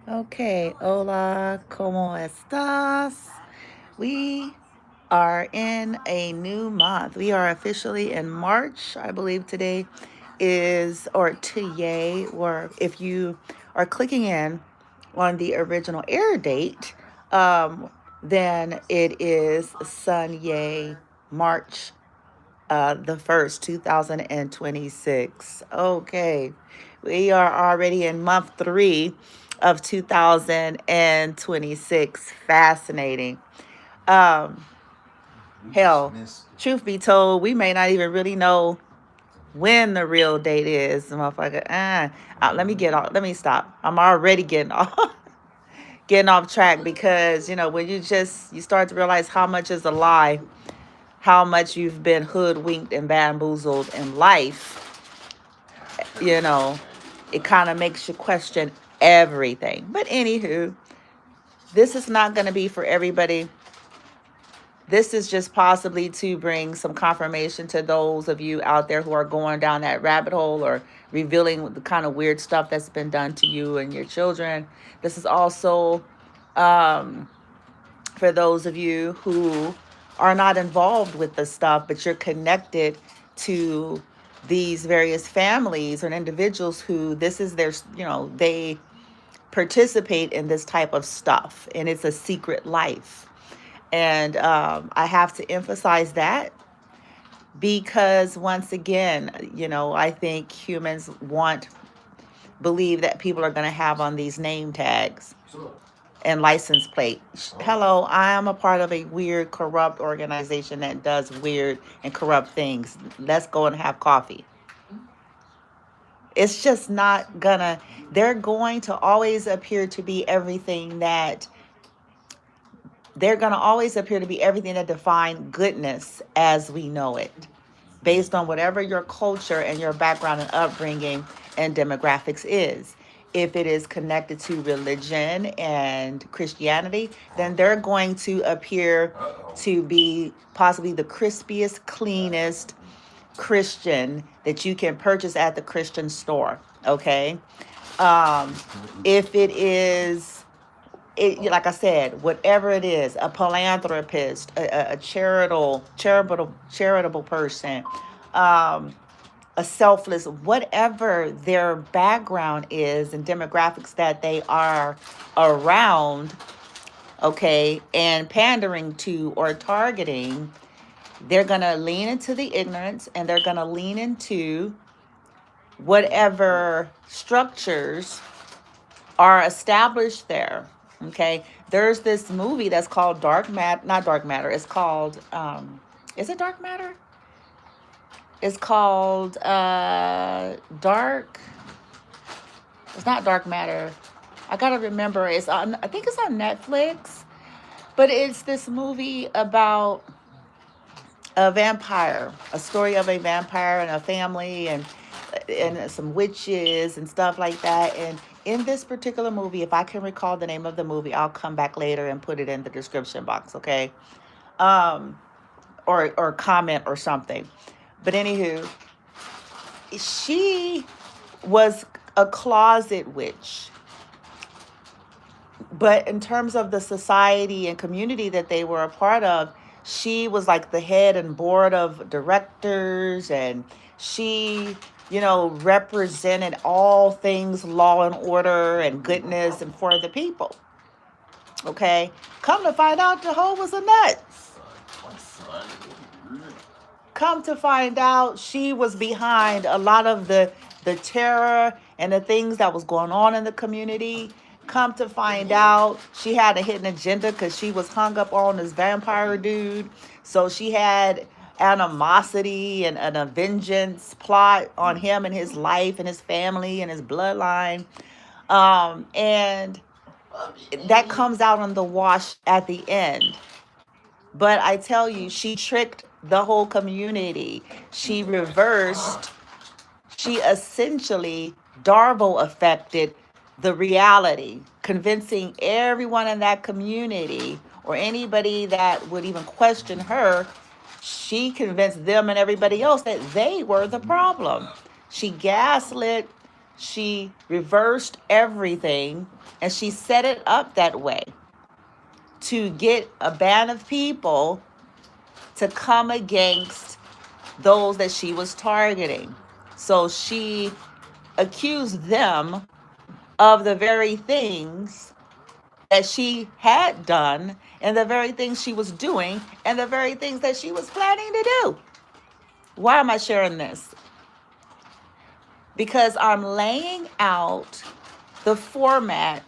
Okay, hola, ¿cómo estás? We are in a new month. We are officially in March. I believe today is, or today, or if you are clicking in on the original air date, then it is Sunday, March the 1st, 2026. Okay, we are already in month three of 2026. Fascinating. Um, Hell, truth be told, we may not even really know when the real date is, motherfucker. Let me get off. Let me stop. I'm already getting off, getting off track because when you start to realize how much is a lie, how much you've been hoodwinked and bamboozled in life, it kind of makes you question everything. But anywho, this is not going to be for everybody. This is just possibly to bring some confirmation to those of you out there who are going down that rabbit hole or revealing the kind of weird stuff that's been done to you and your children. This is also for those of you who are not involved with the stuff, but you're connected to these various families or individuals who this is their, they participate in this type of stuff and it's a secret life. And I have to emphasize that because once again, I think humans believe that people are going to have on these name tags and license plate. Hello, I am a part of a weird, corrupt organization that does weird and corrupt things. Let's go and have coffee. It's just not gonna, they're going to always appear to be everything that, they're going to always appear to be everything that define goodness as we know it, based on whatever your culture and your background and upbringing and demographics is. If it is connected to religion and Christianity, then they're going to appear to be possibly the crispiest, cleanest Christian that you can purchase at the Christian store. Okay. If it is, like I said, whatever it is, a philanthropist, a charitable person, a selfless, whatever their background is and demographics that they are around, okay, and pandering to or targeting, they're going to lean into the ignorance and they're going to lean into whatever structures are established there. Okay, there's this movie that's called Dark Matter, not Dark Matter. It's called, is it Dark Matter? It's called Dark. It's not Dark Matter. I gotta remember. It's on. I think it's on Netflix. But it's this movie about a vampire, a story of a vampire and a family, and some witches and stuff like that. And in this particular movie, if I can recall the name of the movie, I'll come back later and put it in the description box. Okay, um, or comment or something. But anywho, she was a closet witch. But in terms of the society and community that they were a part of, she was like the head and board of directors, and she, represented all things law and order and goodness and for the people. Okay? Come to find out, the hoe was a nut. Come to find out, she was behind a lot of the terror and the things that was going on in the community. Come to find out, she had a hidden agenda because she was hung up on this vampire dude. So she had animosity and a vengeance plot on him and his life and his family and his bloodline. And that comes out on the wash at the end. But I tell you, she tricked the whole community. She reversed, she essentially Darvo affected the reality, convincing everyone in that community or anybody that would even question her. She convinced them and everybody else that they were the problem. She gaslit She reversed everything, and she set it up that way to get a band of people to come against those that she was targeting. So she accused them of the very things that she had done, and the very things she was doing, and the very things that she was planning to do. Why am I sharing this? Because I'm laying out the format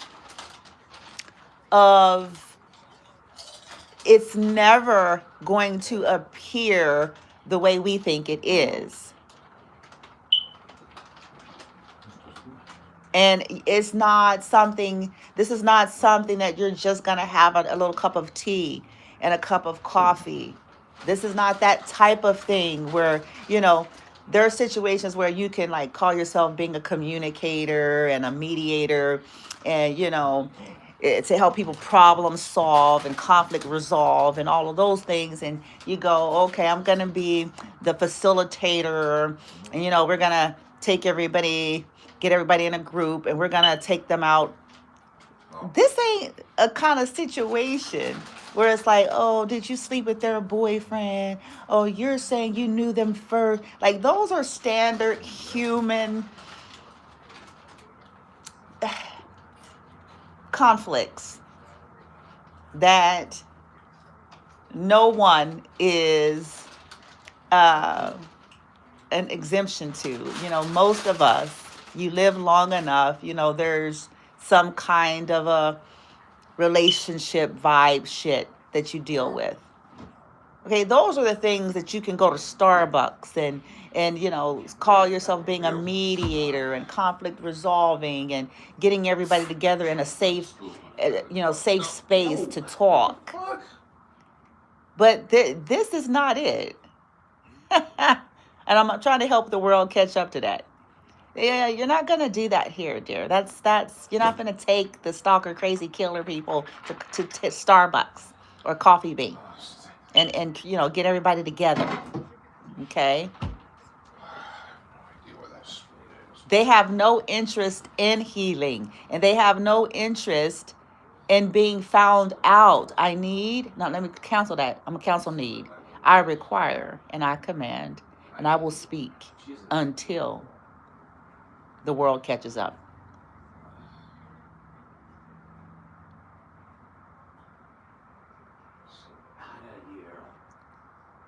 of it's never going to appear the way we think it is. And it's not something, this is not something that you're just going to have a little cup of tea and a cup of coffee. This is not that type of thing where, there are situations where you can like call yourself being a communicator and a mediator and, to help people problem solve and conflict resolve and all of those things. And you go, okay, I'm going to be the facilitator and, we're going to get everybody in a group and we're going to take them out. This ain't a kind of situation where it's like, oh, did you sleep with their boyfriend? Oh, you're saying you knew them first. Like, those are standard human conflicts that no one is an exemption to. Most of us, you live long enough, there's some kind of a relationship vibe shit that you deal with. Okay, those are the things that you can go to Starbucks and call yourself being a mediator and conflict resolving and getting everybody together in a safe space to talk. But this is not it. And I'm trying to help the world catch up to that. Yeah, you're not gonna do that here, dear. That's you're not gonna take the stalker, crazy killer people to Starbucks or Coffee Bean, and get everybody together. Okay. They have no interest in healing, and they have no interest in being found out. Let me cancel that. I'm a cancel need. I require and I command, and I will speak until the world catches up.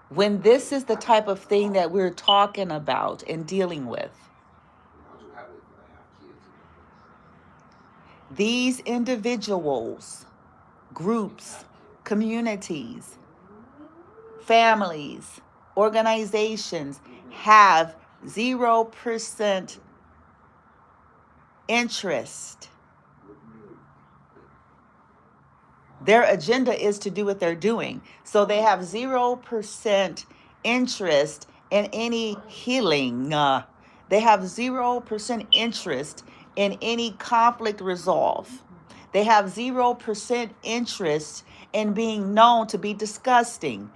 When this is the type of thing that we're talking about and dealing with, these individuals, groups, communities, families, organizations have 0% interest. Their agenda is to do what they're doing. So they have 0% interest in any healing. They have 0% interest in any conflict resolve. They have 0% interest in being known to be disgusting.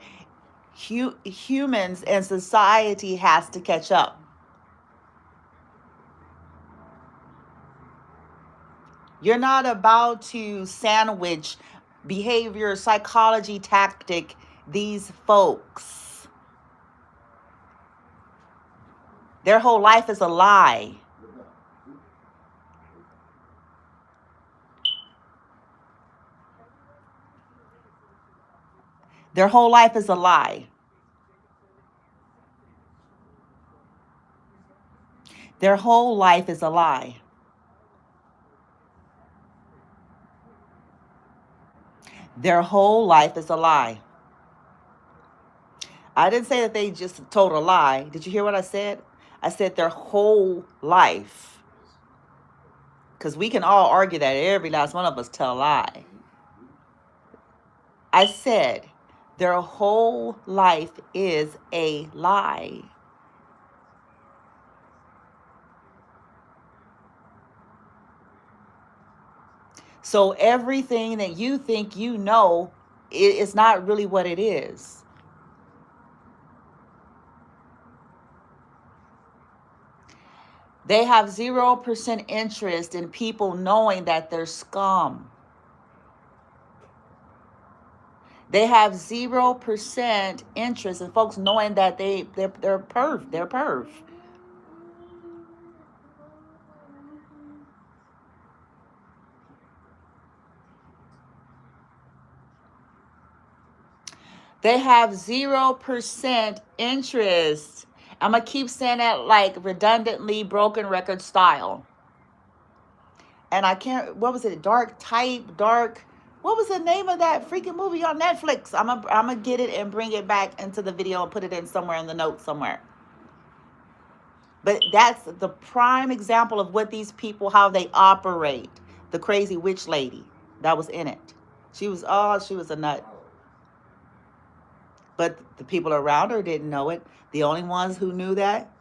Humans and society has to catch up. You're not about to sandwich behavior, psychology tactic these folks. Their whole life is a lie. Their whole life is a lie. Their whole life is a lie. Their whole life is a lie. I didn't say that they just told a lie. Did you hear what I said? I said their whole life. Because we can all argue that every last one of us tell a lie. I said their whole life is a lie. So everything that you think you know is not really what it is. They have 0% interest in people knowing that they're scum. They have 0% interest in folks knowing that they're perv. They're perv. They have 0% interest. I'm going to keep saying that like redundantly, broken record style. And I can't, what was it? Dark, what was the name of that freaking movie on Netflix? I'm gonna get it and bring it back into the video and put it in somewhere in the notes somewhere. But that's the prime example of what these people, how they operate. The crazy witch lady that was in it. She was a nut. But the people around her didn't know it. The only ones who knew that,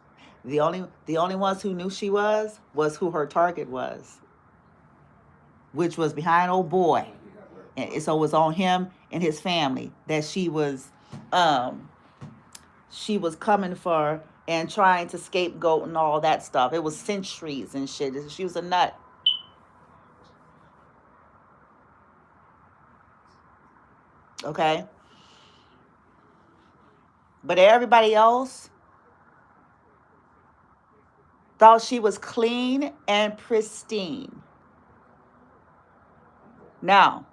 the only ones who knew she was who her target was, which was behind old boy. And so it was on him and his family that she was coming for and trying to scapegoat and all that stuff. It was centuries and shit. She was a nut. Okay? But everybody else thought she was clean and pristine. Now,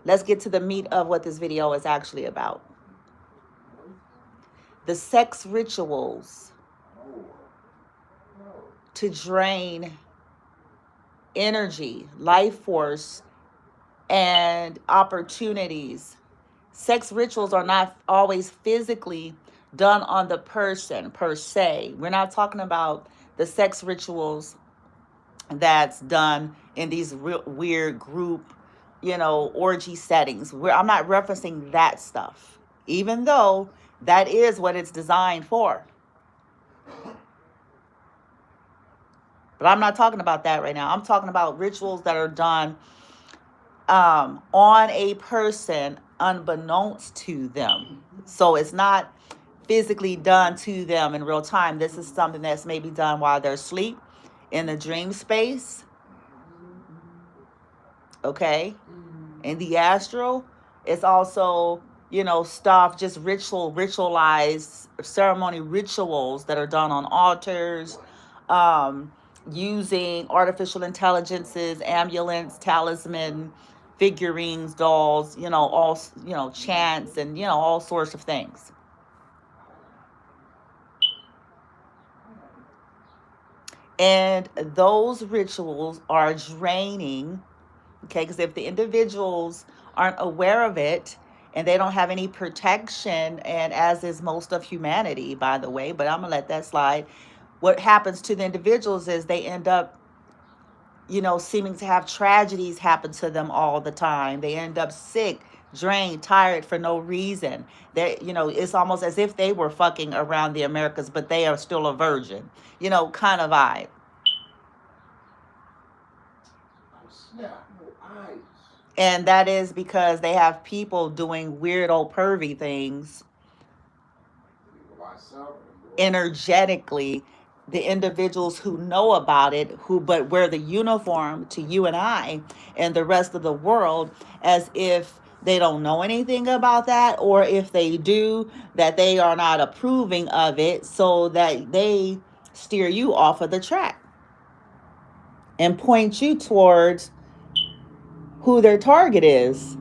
let's get to the meat of what this video is actually about. The sex rituals to drain energy, life force, and opportunities. Sex rituals are not always physically done on the person per se. We're not talking about the sex rituals that's done in these weird group, orgy settings. I'm not referencing that stuff, even though that is what it's designed for. But I'm not talking about that right now. I'm talking about rituals that are done on a person unbeknownst to them. So it's not physically done to them in real time. This is something that's maybe done while they're asleep in the dream space. Okay? In the astral, it's also, stuff, just ritualized ceremony rituals that are done on altars, using artificial intelligences, amulets, talisman, figurines, dolls, all, chants, and, all sorts of things. And those rituals are draining, okay, because if the individuals aren't aware of it and they don't have any protection, and as is most of humanity, by the way, but I'm going to let that slide. What happens to the individuals is they end up, seeming to have tragedies happen to them all the time. They end up sick, drained, tired for no reason. It's almost as if they were fucking around the Americas, but they are still a virgin, kind of vibe. And that is because they have people doing weird old pervy things energetically. The individuals who know about it, but wear the uniform to you and I and the rest of the world as if they don't know anything about that, or if they do, that they are not approving of it, so that they steer you off of the track and point you towards who their target is.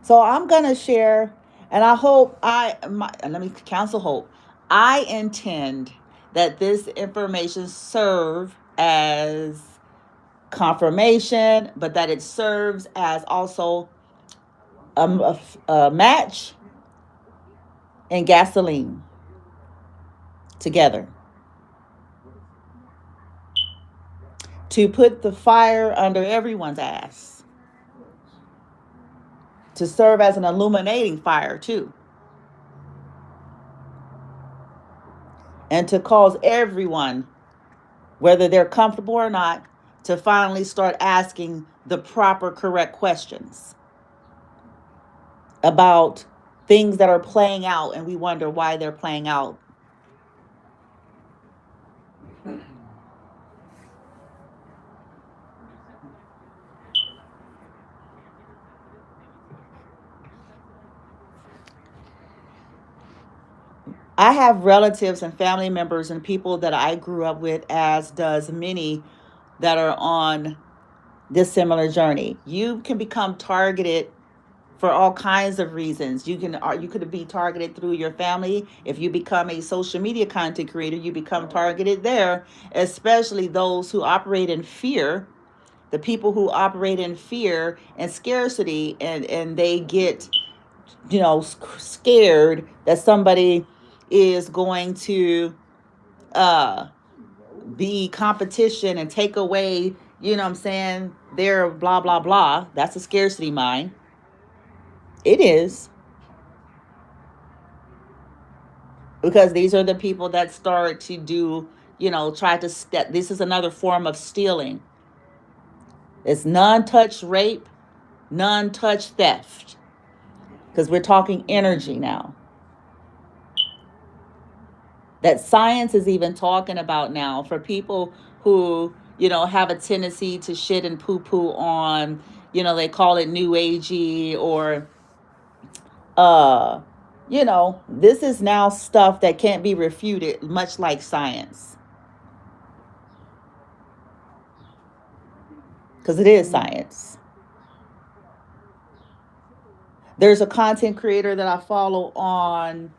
So I'm going to share, and I hope let me counsel hope. I intend that this information serve as confirmation, but that it serves as also a match and gasoline together to put the fire under everyone's ass, to serve as an illuminating fire too, and to cause everyone, whether they're comfortable or not, to finally start asking the proper, correct questions about things that are playing out and we wonder why they're playing out. I have relatives and family members and people that I grew up with, as does many that are on this similar journey. You can become targeted for all kinds of reasons. You could be targeted through your family. If you become a social media content creator, you become targeted there, especially those who operate in fear. The people who operate in fear and scarcity, and they get, scared that somebody is going to uh be competition and take away, what I'm saying, their blah blah blah. That's a scarcity mind. It is, because these are the people that start to do, try to step. This is another form of stealing. It's non-touch rape, non-touch theft, because we're talking energy now. That science is even talking about now for people who, have a tendency to shit and poo poo on, they call it new agey, or this is now stuff that can't be refuted, much like science, because it is science. There's a content creator that I follow on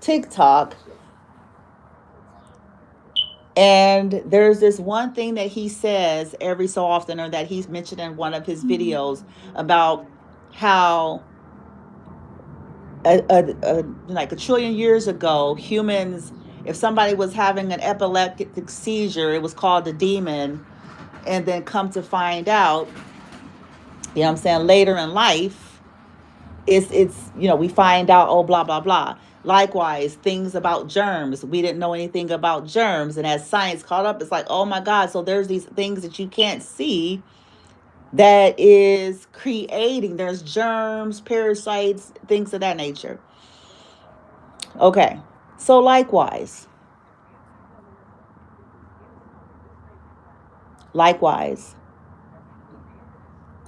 TikTok, and there's this one thing that he says every so often, or that he's mentioned in one of his videos, about how like a trillion years ago, humans, if somebody was having an epileptic seizure, it was called a demon. And then come to find out, later in life, it's we find out, oh, blah blah blah. Likewise, things about germs, we didn't know anything about germs, and as science caught up, it's like, oh my god, so there's these things that you can't see that is creating, there's germs, parasites, things of that nature. Okay, so likewise,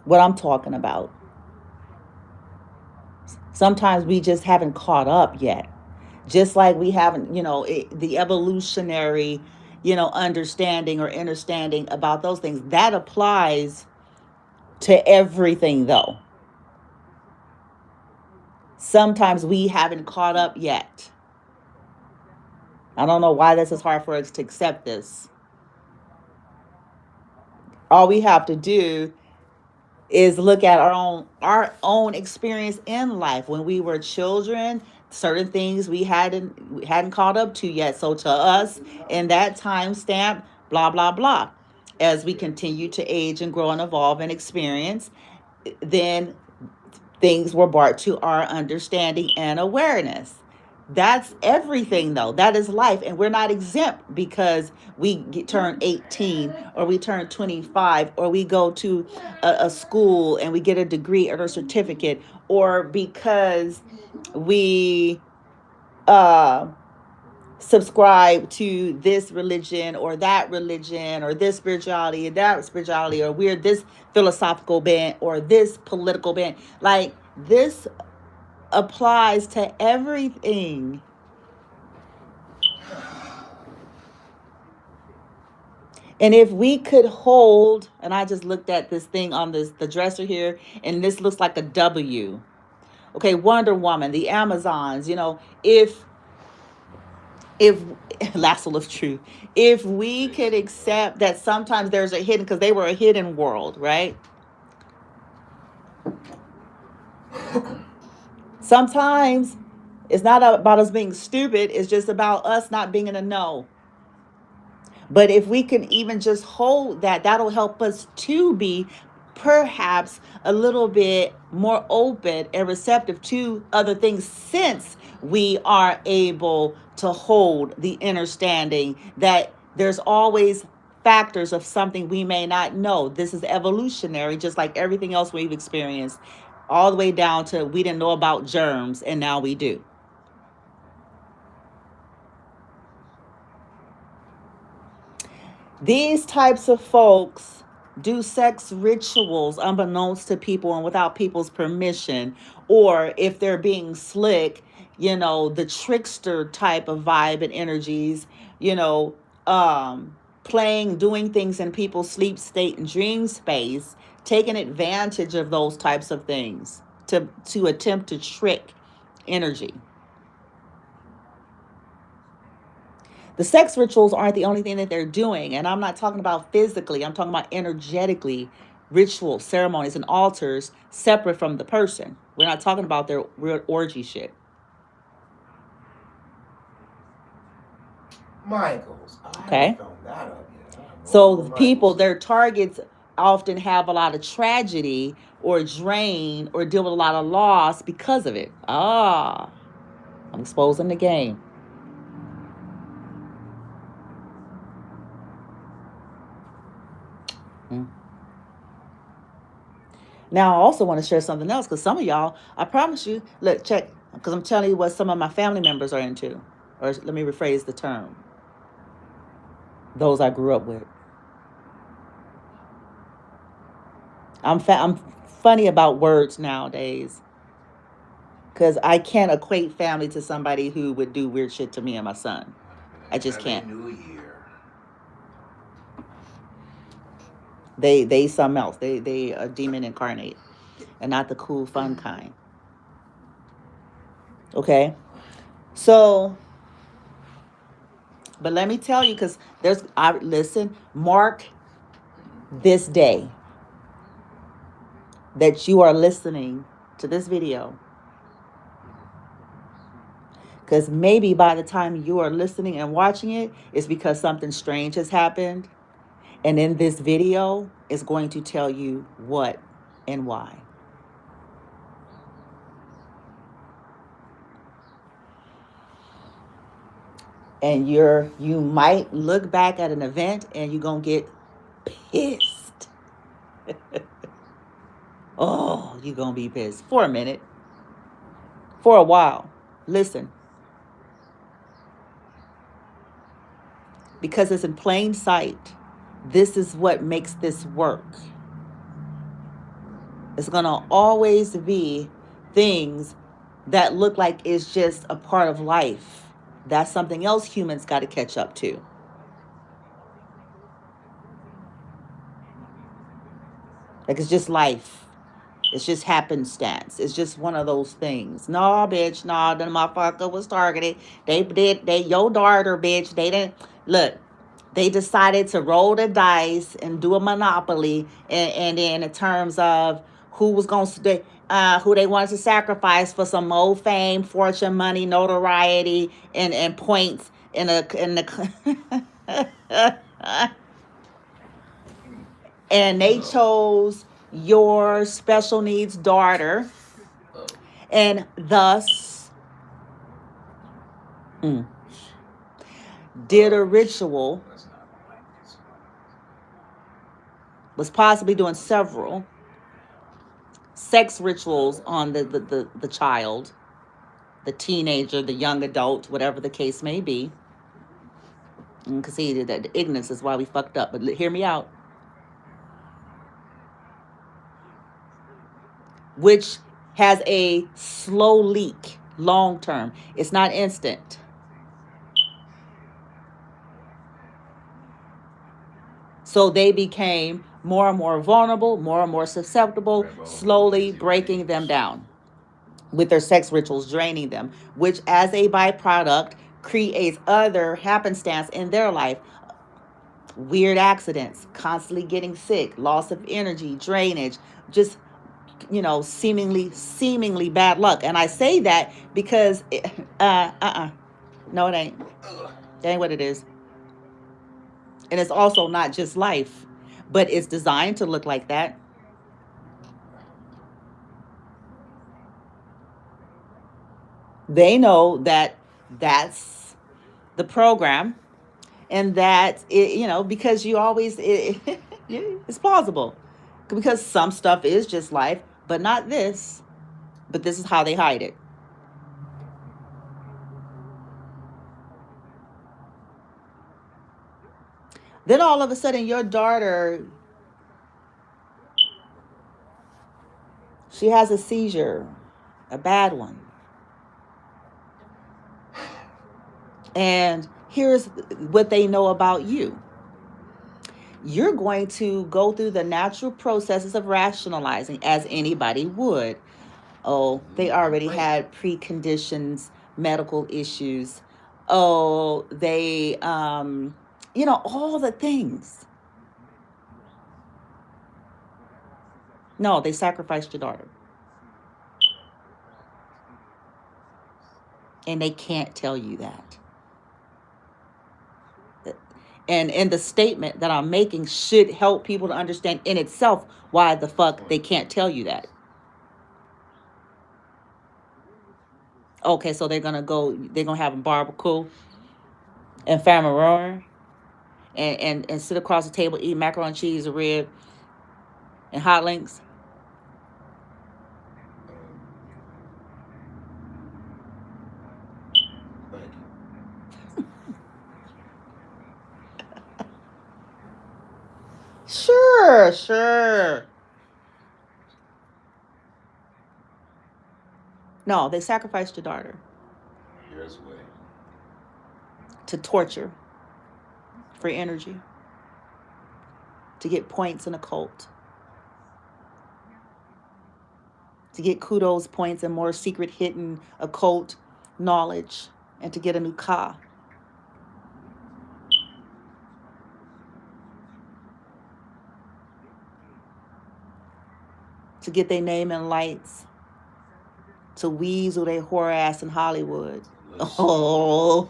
what I'm talking about, sometimes we just haven't caught up yet. Just like we haven't, the evolutionary, understanding or understanding about those things. That applies to everything, though. Sometimes we haven't caught up yet. I don't know why this is hard for us to accept this. All we have to do is look at our own experience in life. When we were children, certain things we hadn't caught up to yet. So to us, in that time stamp, blah blah blah. As we continue to age and grow and evolve and experience, then things were brought to our understanding and awareness. That's everything, though. That is life. And we're not exempt because turn 18, or we turn 25, or we go to a school and we get a degree or a certificate, or because we subscribe to this religion or that religion, or this spirituality or that spirituality, or we're this philosophical bent or this political bent. Like, this applies to everything. And if we could hold, and I just looked at this thing on the dresser here, and this looks like a W. Okay, Wonder Woman, the Amazons, if lasso of truth, if we could accept that sometimes there's a hidden, because they were a hidden world, right? Sometimes it's not about us being stupid, it's just about us not being in the know. But if we can even just hold that, that'll help us to be perhaps a little bit more open and receptive to other things, since we are able to hold the understanding that there's always factors of something we may not know. This is evolutionary, just like everything else we've experienced. all the way down to we didn't know about germs and now we do. These types of folks do sex rituals unbeknownst to people and without people's permission, or if they're being slick, the trickster type of vibe and energies, you know, playing, doing things in people's sleep state and dream space, taking advantage of those types of things to attempt to trick energy. The sex rituals aren't the only thing that they're doing. And I'm not talking about physically. I'm talking about energetically, rituals, ceremonies, and altars separate from the person. We're not talking about their real orgy shit. Michaels. Okay. Found that up yet. So the people, their targets often have a lot of tragedy or drain or deal with a lot of loss because of it. I'm exposing the game. Now, I also want to share something else because some of y'all, I promise you, look, check, because I'm telling you what some of my family members are into. Or let me rephrase the term. Those I grew up with. I'm funny about words nowadays because I can't equate family to somebody who would do weird shit to me and my son. I just can't. New Year. They something else. They a demon incarnate, and not the cool fun kind. Okay, so, but let me tell you, because listen, mark this day that you are listening to this video, because maybe by the time you are listening and watching it, it's because something strange has happened. And in this video is going to tell you what and why. And you might look back at an event and you're going to get pissed. Oh, you're going to be pissed for a minute. For a while. Listen. Because it's in plain sight. This is what makes this work. It's going to always be things that look like it's just a part of life. That's something else humans got to catch up to. Like it's just life. It's just happenstance. It's just one of those things. No, bitch, no, the motherfucker was targeted. They your daughter, bitch. They didn't look. They decided to roll the dice and do a monopoly, and then in terms of who was going to who they wanted to sacrifice for some old fame, fortune, money, notoriety, and points in the and they chose your special needs daughter, and thus did a ritual, was possibly doing several sex rituals on the child, the teenager, the young adult, whatever the case may be. Because see, that ignorance is why we fucked up. But hear me out. Which has a slow leak, long term. It's not instant. So they became more and more vulnerable, more and more susceptible, slowly breaking them down with their sex rituals, draining them, which as a byproduct creates other happenstance in their life. Weird accidents, constantly getting sick, loss of energy, drainage, just seemingly bad luck. And I say that because no, it ain't. That ain't what it is. And it's also not just life, but it's designed to look like that. They know that that's the program, and that because you always it's plausible, because some stuff is just life, but not this. But this is how they hide it. Then all of a sudden, your daughter, she has a seizure, a bad one. And here's what they know about you. You're going to go through the natural processes of rationalizing as anybody would. Oh, they already had preconditions, medical issues. Oh, they, all the things. No, they sacrificed your daughter. And they can't tell you that. And in the statement that I'm making should help people to understand in itself why the fuck they can't tell you that. Okay, so they're gonna have a barbecue and family room and sit across the table, eat macaroni and cheese and rib and hot links. Sure. No, they sacrificed your daughter. Here's way. To torture. For energy. To get points in a cult. To get kudos points and more secret hidden occult knowledge. And to get a new car. To get their name in lights. To weasel their whore ass in Hollywood. Oh.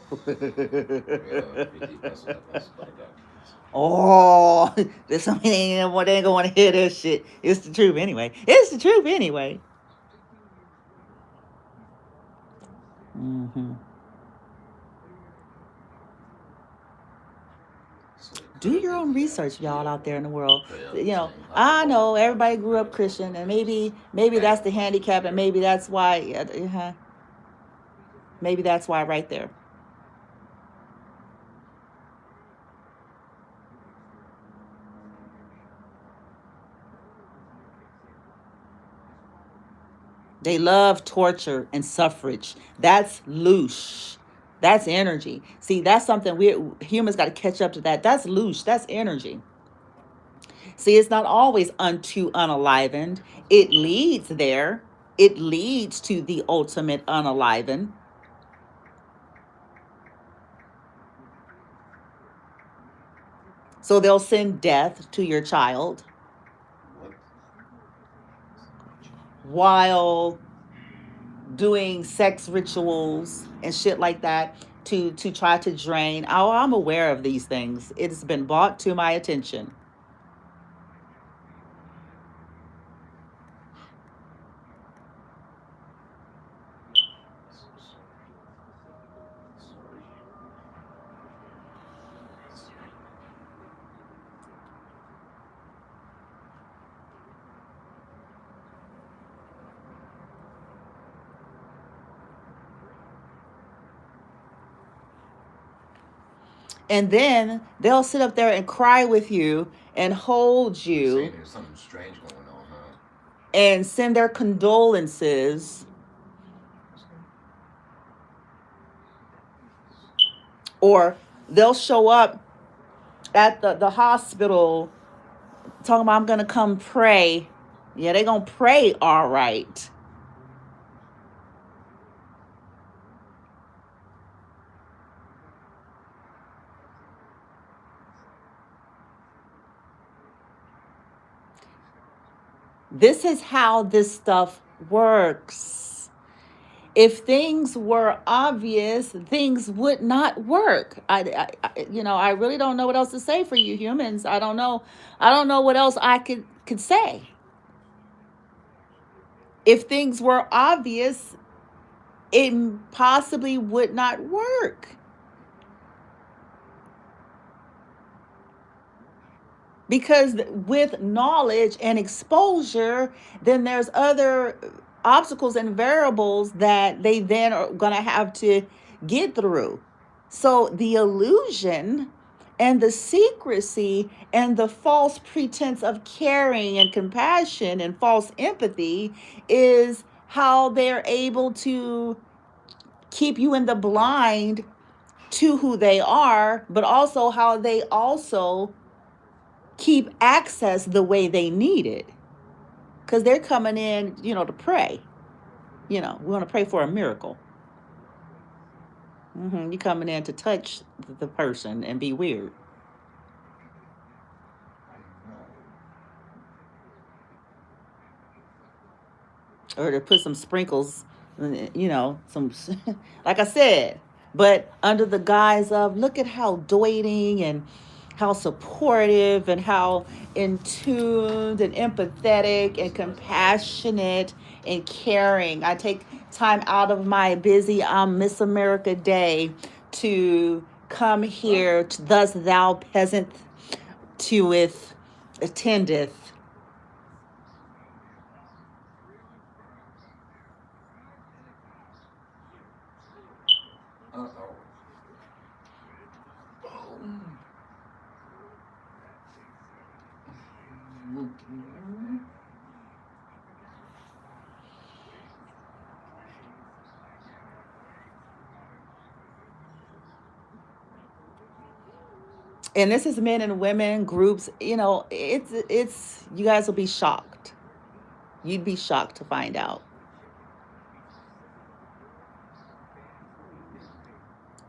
Oh, there's something they ain't gonna want to hear this shit. It's the truth anyway. Mm-hmm. Do your own research, y'all out there in the world. I know everybody grew up Christian, and maybe that's the handicap, and maybe that's why. Maybe that's why right there. They love torture and suffrage. That's loose. That's energy. See, that's something humans got to catch up to that. That's loose. That's energy. See, it's not always unto unalivened. It leads there. It leads to the ultimate unalivened. So they'll send death to your child while doing sex rituals and shit like that to try to drain. Oh, I'm aware of these things. It's been brought to my attention. And then they'll sit up there and cry with you and hold you. There's something strange going on, huh? And send their condolences. Or they'll show up at the hospital talking about, I'm going to come pray. Yeah, they're going to pray all right. This is how this stuff works. If things were obvious, things would not work. I really don't know what else to say for you humans. I don't know what else I could say. If things were obvious, it possibly would not work. Because with knowledge and exposure, then there's other obstacles and variables that they then are going to have to get through. So the illusion and the secrecy and the false pretense of caring and compassion and false empathy is how they're able to keep you in the blind to who they are, but also how they also keep access the way they need it. Because they're coming in, to pray. We want to pray for a miracle. You're coming in to touch the person and be weird. Or to put some sprinkles, some, like I said, but under the guise of, look at how doting and how supportive and how in tuned and empathetic and compassionate and caring. I take time out of my busy Miss America day to come here, thus thou peasant to it attendeth. And this is men and women groups. It's you guys will be shocked. You'd be shocked to find out.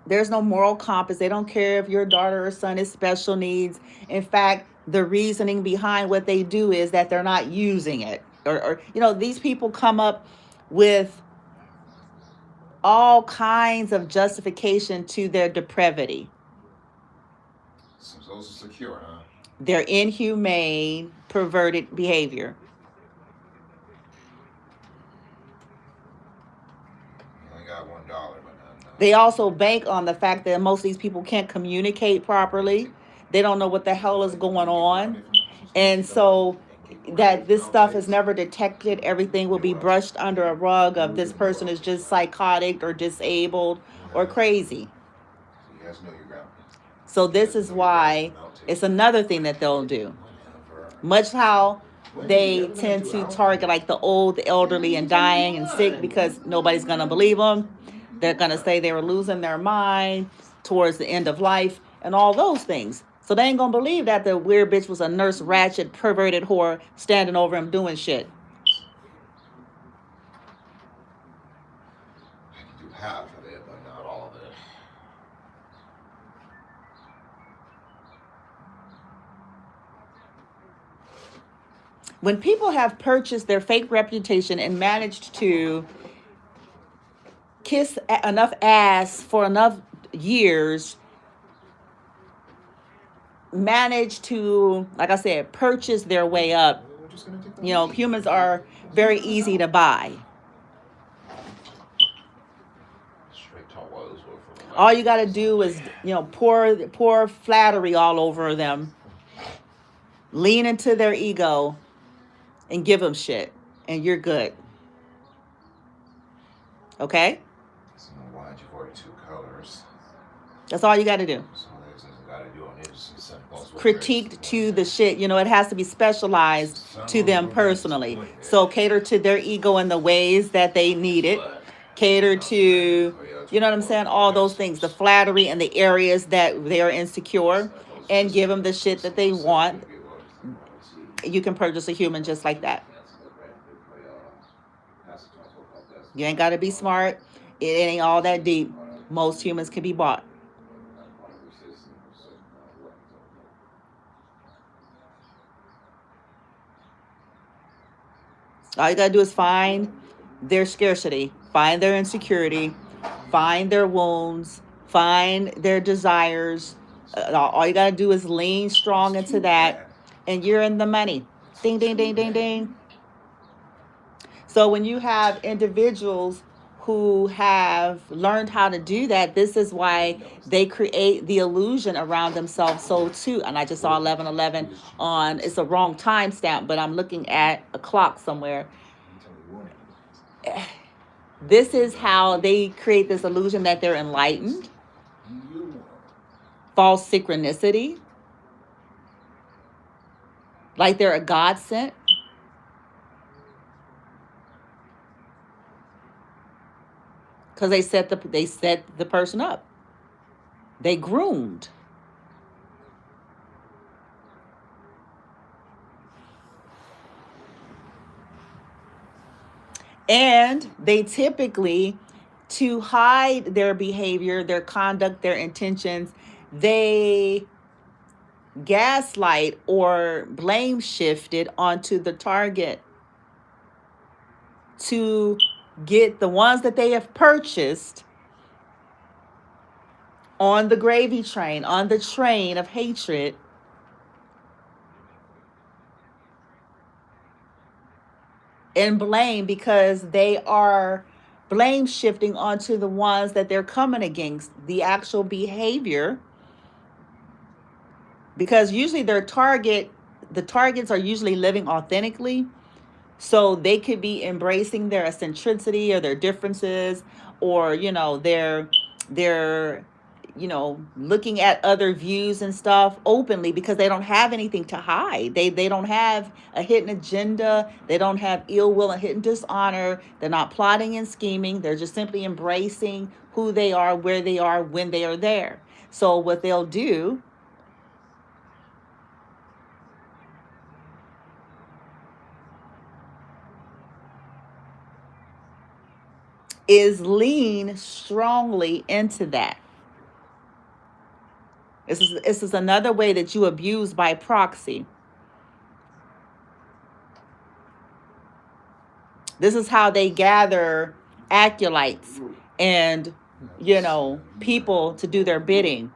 There's no moral compass. They don't care if your daughter or son is special needs. In fact, the reasoning behind what they do is that they're not using it. Or these people come up with all kinds of justification to their depravity. So secure, huh? Their inhumane, perverted behavior. You only got $1, but not. They also bank on the fact that most of these people can't communicate properly. They don't know what the hell is going on. And so that this stuff is never detected. Everything will be brushed under a rug of this person is just psychotic or disabled or crazy. So this is why it's another thing that they'll do. Much how they tend to target like the old, the elderly, and dying and sick because nobody's going to believe them. They're going to say they were losing their mind towards the end of life and all those things. So they ain't going to believe that the weird bitch was a nurse, ratchet, perverted whore standing over him doing shit. I can do half of it, but not all of it. When people have purchased their fake reputation and managed to kiss enough ass for enough years, manage to, like I said, purchase their way up, humans are very easy to buy. All you got to do is, pour flattery all over them, lean into their ego, and give them shit, and you're good. Okay? So why'd you order 2 colors? That's all you got to do. Critiqued to the shit. It has to be specialized to them personally. So cater to their ego in the ways that they need it. Cater to, you know what I'm saying? All those things. The flattery in the areas that they are insecure. And give them the shit that they want. You can purchase a human just like that. You ain't got to be smart. It ain't all that deep. Most humans can be bought. All you got to do is find their scarcity, find their insecurity, find their wounds, find their desires. All you got to do is lean strong into that, and you're in the money. Ding, ding, ding, ding, ding. So when you have individuals who have learned how to do that, this is why they create the illusion around themselves. So too, and I just saw 11:11 on, it's a wrong timestamp, but I'm looking at a clock somewhere. This is how they create this illusion that they're enlightened. False synchronicity. Like they're a godsend. Because they set the person up. They groomed. And they typically, to hide their behavior, their conduct, their intentions, they gaslight or blame shifted onto the target to get the ones that they have purchased on the gravy train, on the train of hatred, and blame, because they are blame shifting onto the ones that they're coming against, the actual behavior. Because usually the targets are usually living authentically. So they could be embracing their eccentricity or their differences, or, they're looking at other views and stuff openly, because they don't have anything to hide. They don't have a hidden agenda. They don't have ill will and hidden dishonor. They're not plotting and scheming. They're just simply embracing who they are, where they are, when they are there. So what they'll do is lean strongly into that. This is another way that you abuse by proxy. This is how they gather acolytes and, people to do their bidding.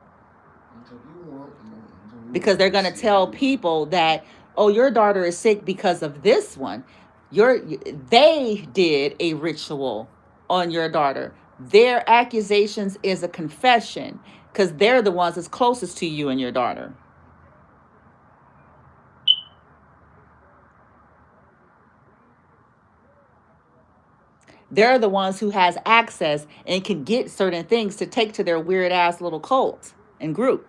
Because they're going to tell people that, oh, your daughter is sick because of this one. They did a ritual on your daughter. Their accusations is a confession, because they're the ones that's closest to you and your daughter. They're the ones who has access and can get certain things to take to their weird ass little cult and group.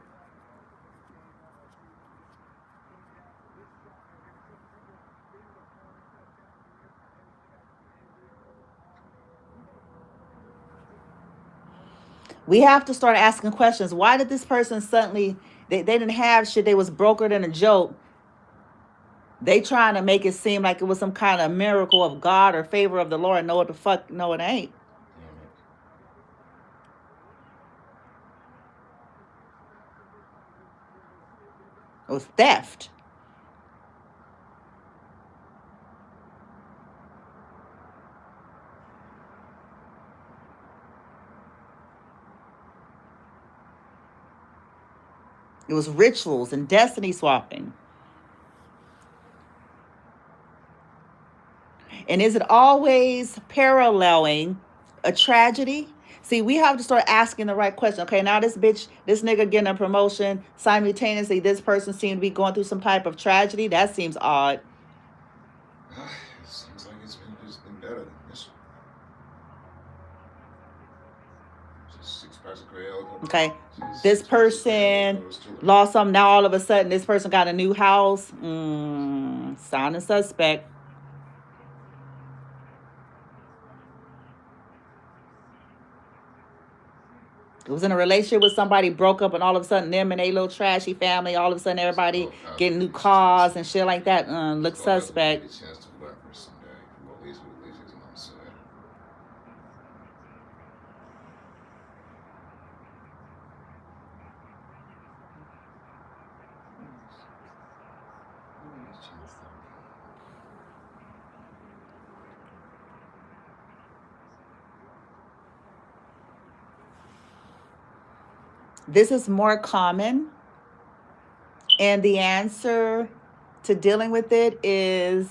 We have to start asking questions. Why did this person suddenly, they didn't have shit, they was brokered in a joke. They trying to make it seem like it was some kind of miracle of God or favor of the Lord. No, what the fuck? No, it ain't. It was theft. It was rituals and destiny swapping. And is it always paralleling a tragedy? See, we have to start asking the right question. Okay, now this nigga getting a promotion, simultaneously this person seems to be going through some type of tragedy. That seems odd. It seems like it's been better than this one. Just 6 packs of Crayola. Okay, this person lost something. Now all of a sudden this person got a new house. Sounding suspect. It was in a relationship with somebody, broke up, and all of a sudden them and a little trashy family, all of a sudden everybody getting new cars and shit like that. Looks suspect. This is more common, and the answer to dealing with it is,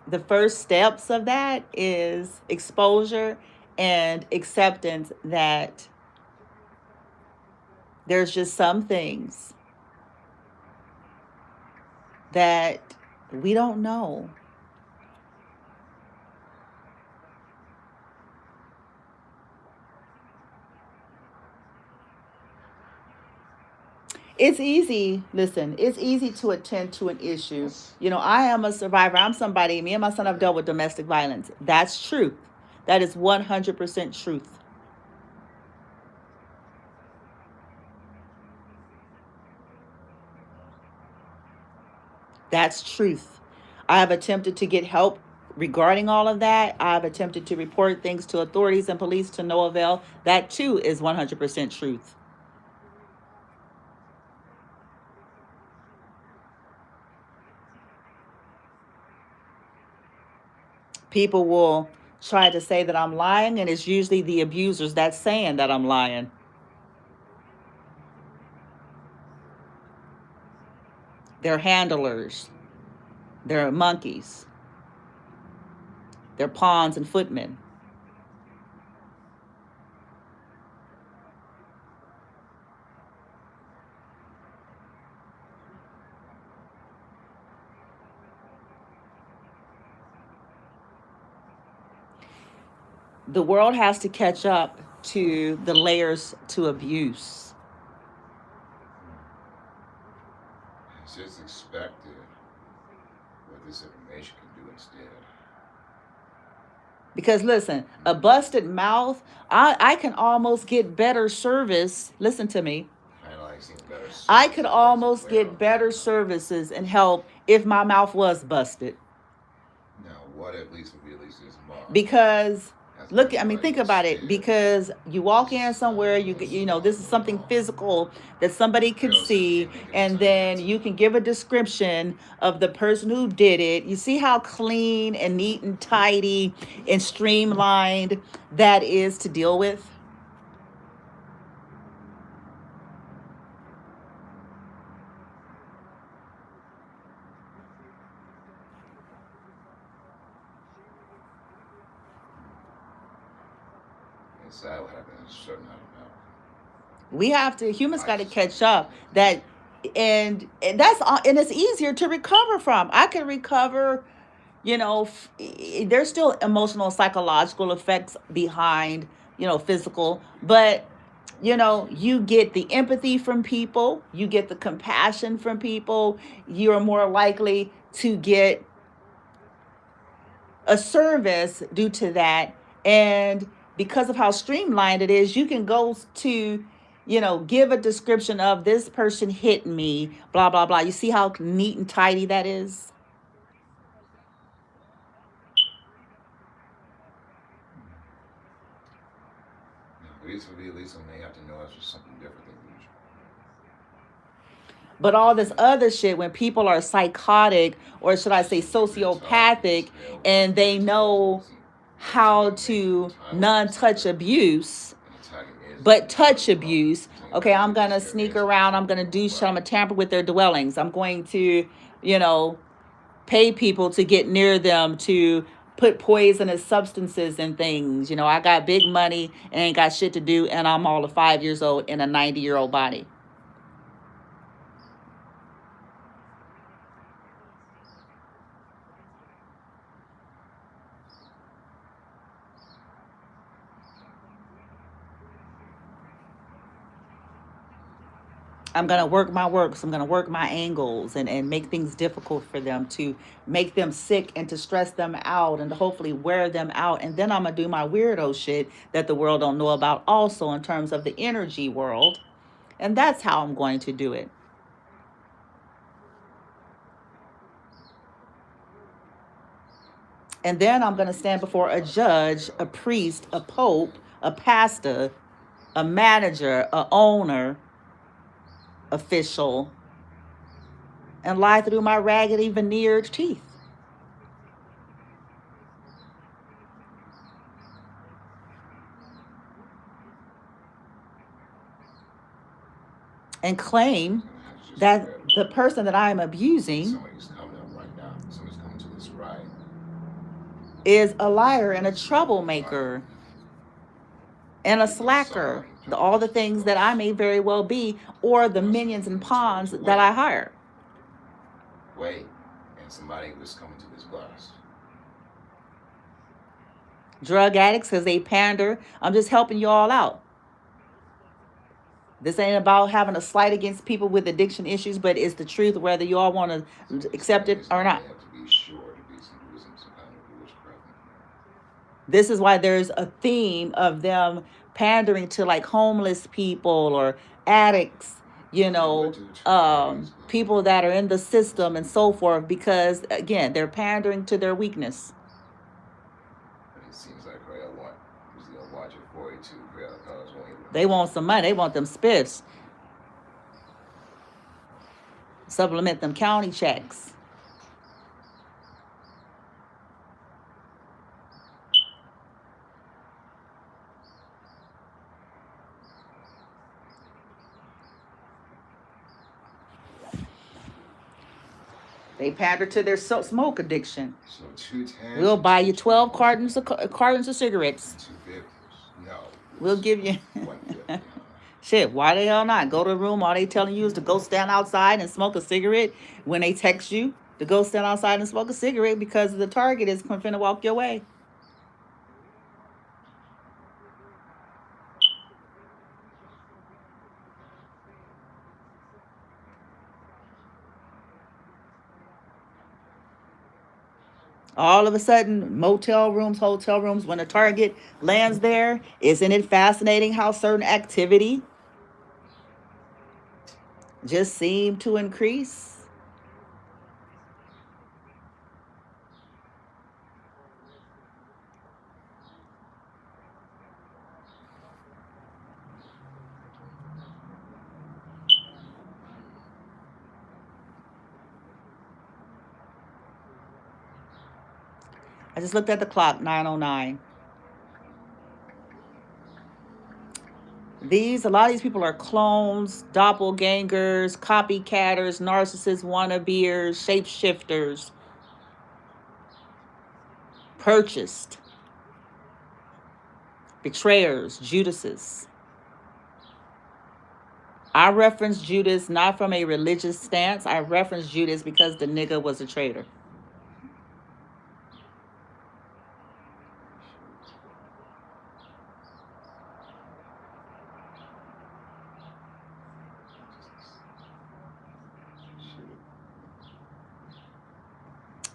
the first steps of that is exposure and acceptance that there's just some things that we don't know. It's easy, listen, it's easy to attend to an issue. You know, I am a survivor. I'm somebody, me and my son have dealt with domestic violence. That's truth. That is 100% truth. That's truth. I have attempted to get help regarding all of that. I've attempted to report things to authorities and police to no avail. That too is 100% truth. People will try to say that I'm lying, and it's usually the abusers that's saying that I'm lying. They're handlers, they're monkeys, they're pawns and footmen. The world has to catch up to the layers to abuse. It's just expected what this information can do instead. Because listen, a busted mouth, I can almost get better service. Listen to me. Kind of like seeing better. I could almost get better services and help if my mouth was busted. Now, what at least would be at least this month? Because look, I mean, think about it. Because you walk in somewhere, you know, this is something physical that somebody could see, and then you can give a description of the person who did it. You see how clean and neat and tidy and streamlined that is to deal with. It's sad what happens in a certain amount of milk. We have to, humans got to catch up that, and that's and it's easier to recover from. I can recover, you know, there's still emotional psychological effects behind, you know, physical, but you know, you get the empathy from people, you get the compassion from people, you're more likely to get a service due to that. And because of how streamlined it is, you can go to, you know, give a description of this person hit me, blah, blah, blah. You see how neat and tidy that is? At least for me, at least when they have to know it's just something different than usual. But all this other shit, when people are psychotic, or should I say sociopathic, and they know how to non-touch abuse, but touch abuse. Okay, I'm going to sneak around. I'm going to do shit. I'm going to tamper with their dwellings. I'm going to, you know, pay people to get near them, to put poisonous substances and things. You know, I got big money and ain't got shit to do, and I'm all of 5 years old in a 90-year-old body. I'm going to work my works. I'm going to work my angles and make things difficult for them, to make them sick and to stress them out and to hopefully wear them out. And then I'm going to do my weirdo shit that the world don't know about also in terms of the energy world. And that's how I'm going to do it. And then I'm going to stand before a judge, a priest, a pope, a pastor, a manager, a owner, official, and lie through my raggedy veneered teeth. And claim that the person that I am abusing Somebody's coming up right now. Somebody's coming to this right. is a liar and a troublemaker. and a slacker. All the things that I may very well be, or the minions and pawns that I hire. Wait, and somebody was coming to this class. Drug addicts, because they pander. I'm just helping you all out. This ain't about having a slight against people with addiction issues, but it's the truth, whether you all want to accept it or not. This is why there's a theme of them pandering to like homeless people or addicts, you know, people that are in the system and so forth, because again, they're pandering to their weakness. It seems like watch it for you too. They want some money. They want them spiffs. Supplement them county checks. They pander to their smoke addiction. So 210. We'll buy you 12 cartons of cigarettes. 250. No. We'll give you. 150. Shit, why the hell not? Go to the room. All they telling you is to go stand outside and smoke a cigarette when they text you to go stand outside and smoke a cigarette because the target is finna walk your way. All of a sudden, motel rooms, hotel rooms, when a target lands there, isn't it fascinating how certain activity just seem to increase? I just looked at the clock, 9:09. A lot of these people are clones, doppelgangers, copycatters, narcissists, wannabeers, shapeshifters, purchased, betrayers, Judases. I reference Judas not from a religious stance. I reference Judas because the nigga was a traitor.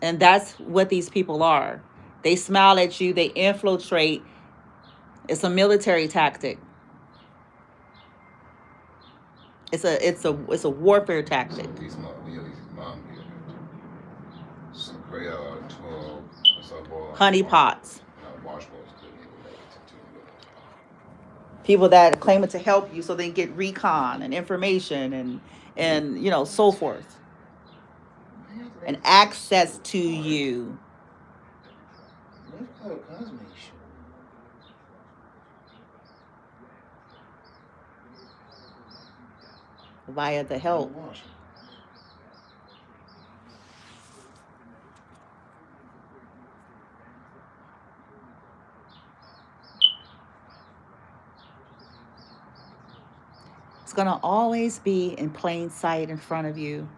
And that's what these people are. They smile at you. They infiltrate. It's a military tactic. It's a warfare tactic. Honey pots. People that claim it to help you so they get recon and information and you know, so forth. And access to you. Via the help. It's going to always be in plain sight in front of you.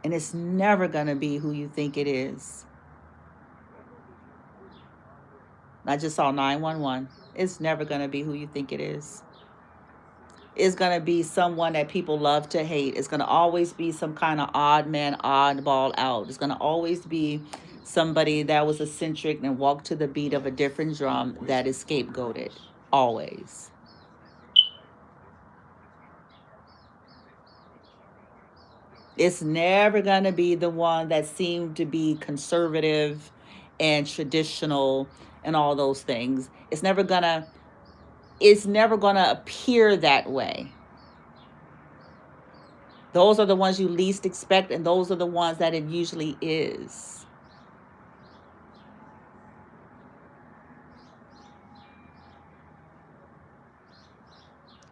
And it's never going to be who you think it is. I just saw 911. It's never going to be who you think it is. It's going to be someone that people love to hate. It's going to always be some kind of odd man, oddball out. It's going to always be somebody that was eccentric and walked to the beat of a different drum that is scapegoated. Always. It's never going to be the one that seemed to be conservative and traditional and all those things. It's never going to appear that way. Those are the ones you least expect, and those are the ones that it usually is.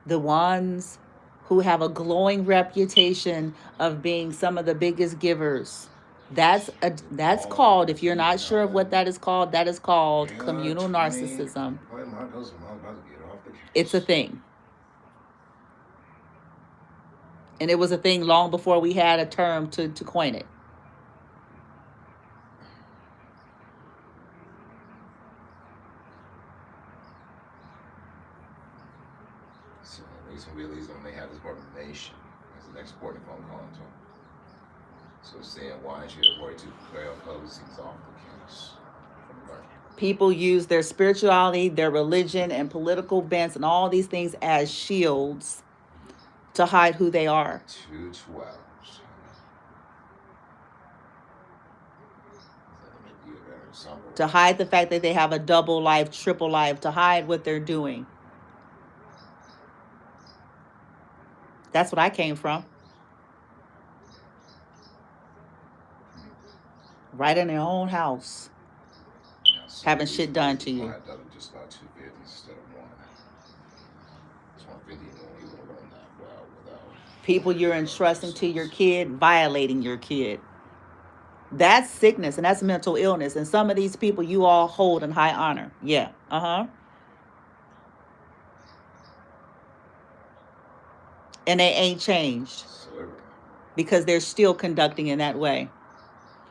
The ones who have a glowing reputation of being some of the biggest givers. That's called, if you're not sure of what that is called communal narcissism. It's a thing. And it was a thing long before we had a term to coin it. So the reason we release when they have this organization is the next important phone call to them. So saying why should you worry to clear up other things off the case from the learning. People use their spirituality, their religion, and political bents and all these things as shields to hide who they are. 212. To hide the fact that they have a double life, triple life, to hide what they're doing. That's what I came from. Right in their own house. Now, so having shit done to you. Just about 250 instead of 1. It's 150 more. You want to learn that well without people you're entrusting to your kid violating your kid. That's sickness and that's mental illness. And some of these people you all hold in high honor. Yeah. And they ain't changed. Because they're still conducting in that way.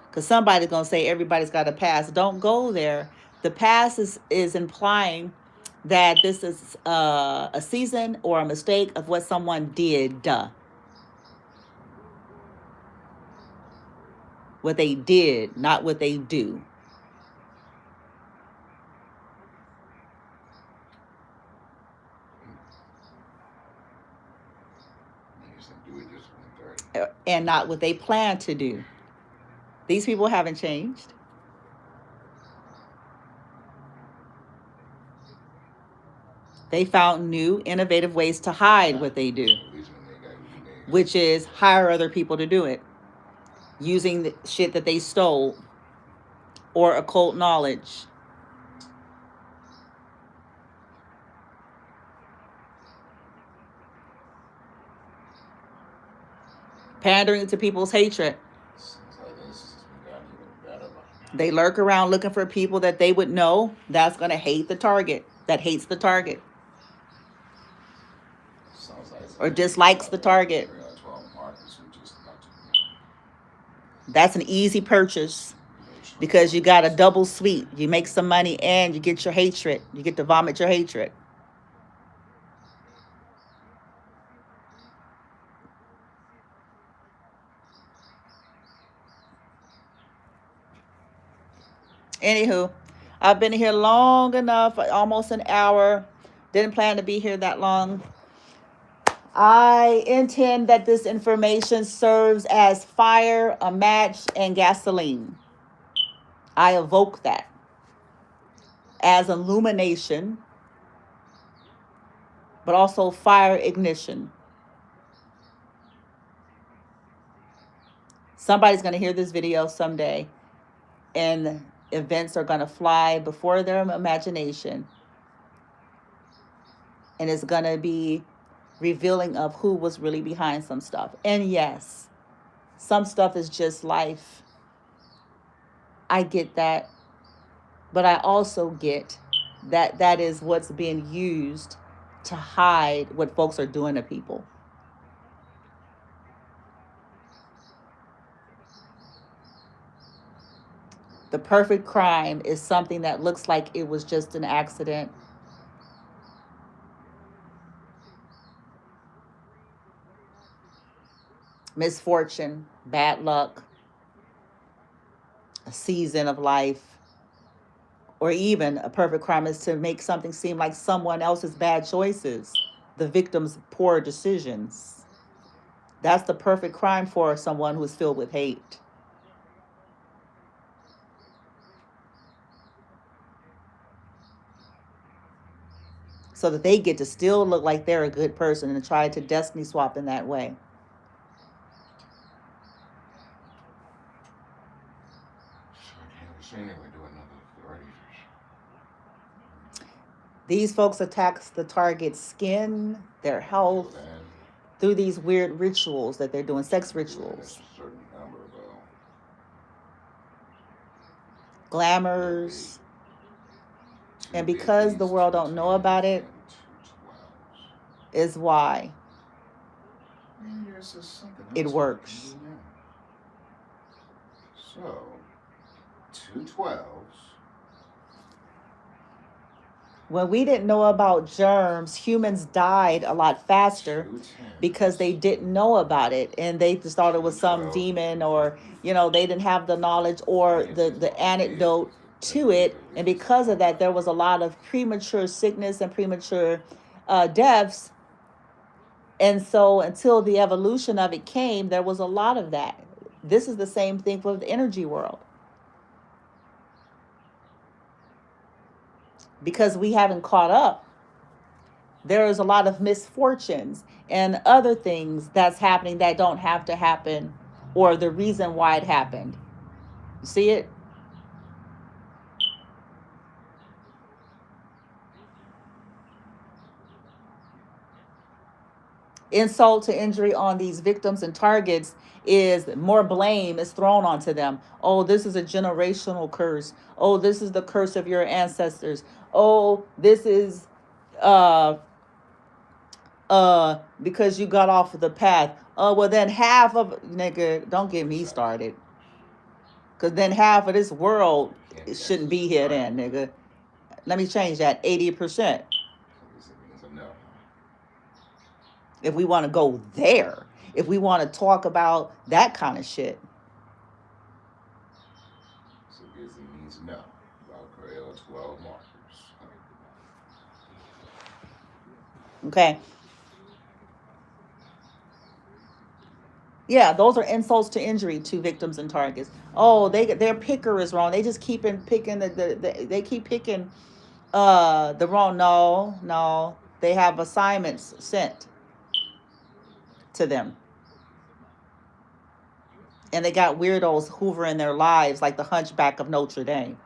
Because somebody's going to say everybody's got a past. Don't go there. The past is implying that this is a season or a mistake of what someone did. What they did, not what they do. And not what they plan to do. These people haven't changed. They found new, innovative ways to hide what they do, which is hire other people to do it, using the shit that they stole or occult knowledge. Pandering to people's hatred. They lurk around looking for people that they would know that's going to hate the target, that hates the target, or dislikes the target. That's an easy purchase because you got a double sweet. You make some money and you get your hatred. You get to vomit your hatred. Anywho, I've been here long enough, almost an hour. Didn't plan to be here that long. I intend that this information serves as fire, a match, and gasoline. I evoke that as illumination, but also fire ignition. Somebody's going to hear this video someday, and events are going to fly before their imagination. And it's going to be revealing of who was really behind some stuff. And yes, some stuff is just life. I get that. But I also get that that is what's being used to hide what folks are doing to people. The perfect crime is something that looks like it was just an accident. Misfortune, bad luck, a season of life, or even a perfect crime is to make something seem like someone else's bad choices, the victim's poor decisions. That's the perfect crime for someone who is filled with hate. So that they get to still look like they're a good person and try to destiny swap in that way. These folks attack the target's skin, their health, through these weird rituals that they're doing, sex rituals. Glamours. And because the world don't know about it, is why There's just something it else works. So, 212s. When we didn't know about germs, humans died a lot faster because they didn't know about it, and they just thought it was some demon, or they didn't have the knowledge or the antidote to it. And because of that, there was a lot of premature sickness and premature deaths. And so until the evolution of it came, there was a lot of that. This is the same thing for the energy world. Because we haven't caught up, there is a lot of misfortunes and other things that's happening that don't have to happen, or the reason why it happened. You see it? Insult to injury on these victims and targets is more blame is thrown onto them. Oh, this is a generational curse. Oh, this is the curse of your ancestors. Oh, this is because you got off of the path. Oh, well then half of, nigga, don't get me started. Because then half of this world shouldn't be here then, nigga. Let me change that, 80%. If we want to go there, if we want to talk about that kind of shit. So it means no about Grail 12 markers. Okay. Yeah, those are insults to injury to victims and targets. Oh, their picker is wrong. They just keep picking they keep picking the wrong. No. They have assignments sent to them. And they got weirdos hoovering their lives like the Hunchback of Notre Dame.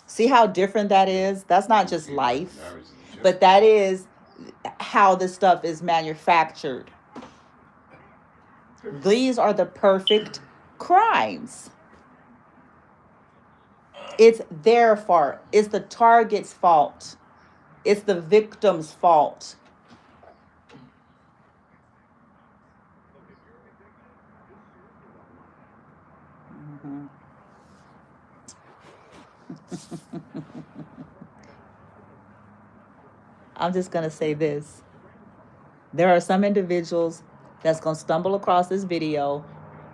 See how different that is? That's not just life, but that is how this stuff is manufactured. These are the perfect crimes. It's their fault. It's the target's fault. It's the victim's fault. Mm-hmm. I'm just going to say this. There are some individuals that's going to stumble across this video,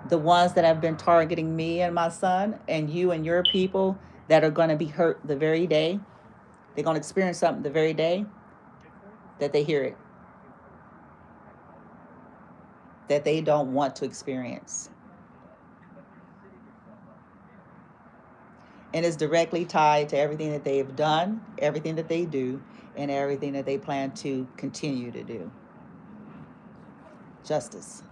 the ones that have been targeting me and my son and you and your people, that are going to be hurt the very day. They're going to experience something the very day that they hear it, that they don't want to experience. And it's directly tied to everything that they've done, everything that they do, and everything that they plan to continue to do. Justice.